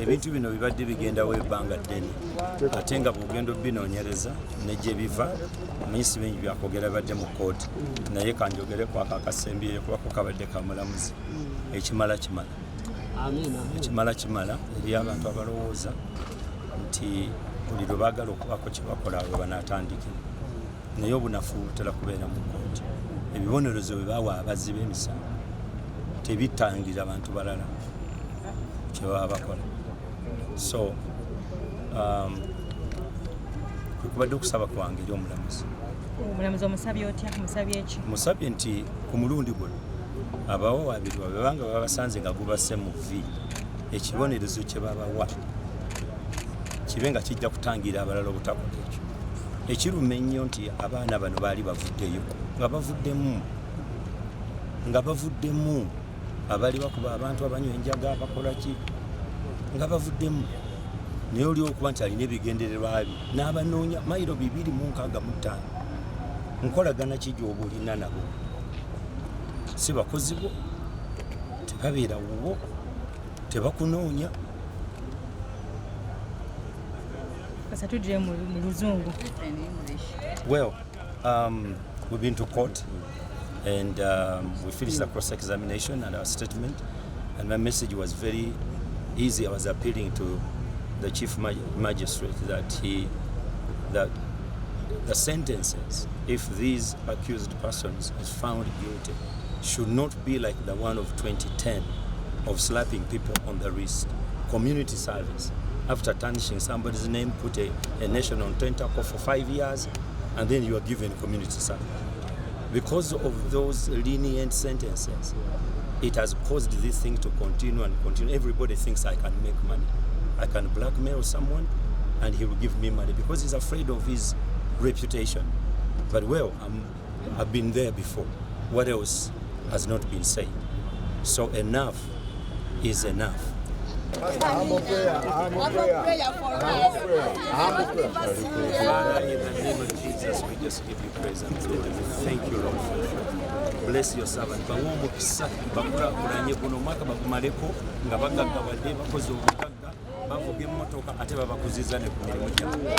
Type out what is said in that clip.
Ebintu bino bibadde bigendawo ebbanga ddene ate nga bw'ogenda binoonyereza ne gye biva omuyisi bingi byakwogera badde mu kkooti naye kanjogereko ako akasembiire kubako kabadde kamulamuzi ekimala kimala eri abantu abalowooza nti buli lwe baagala okubako kye bakola we banaatandike naye obunafu butera kubeera mu kkooti ebibonerezo bwe baawa abazzi b'emisango tebitangira abantu balala kye baba bakola so kubadde okusaba kwange eri omulamuzi omusabye otya musabye eki musabye nti ku mulundi guno abawawaabirwa bebanga baba basanze nga gubasse mu vi ekibonerezo kye babawa kibe nga kijja kutangira abalala obutakola ekyo ekiruma ennyo nti abaana bano baali bavuddeyo nga bavuddemu abali bakuba abantu abanywa enjaga bakola ki nga bavuddemu naye oli okuba nti alina ebigendererwa bye n'abanoonya mayiro 265 nkolagana ki gy'oba olina nabo si bakozi bo tebabeera wuwo tebakunoonya kasatudire mu luzungu. Well, we've been to court and we finished the cross-examination and our statement, and my message was very easy. I was appealing to the chief magistrate that the sentences, if these accused persons is found guilty, should not be like the one of 2010 of slapping people on the wrist. Community service. After tarnishing somebody's name, put a nation on tentacle for 5 years, and then you are given community service. Because of those lenient sentences, it has caused this thing to continue and continue. Everybody thinks I can make money. I can blackmail someone and he will give me money because he's afraid of his reputation. But well, I've been there before. What else has not been said? So enough is enough. Humble prayer for us. Father, in the name of Jesus, we just give you praise and glory. We thank you, Lord. Bless your servant. Bawo mukisa bakulakulanye kuno mwaka bakumaleko nga bagagga badde bakoze obugagga bavuga emmotoka ate babakuziza ne ku mirimu gyabwe.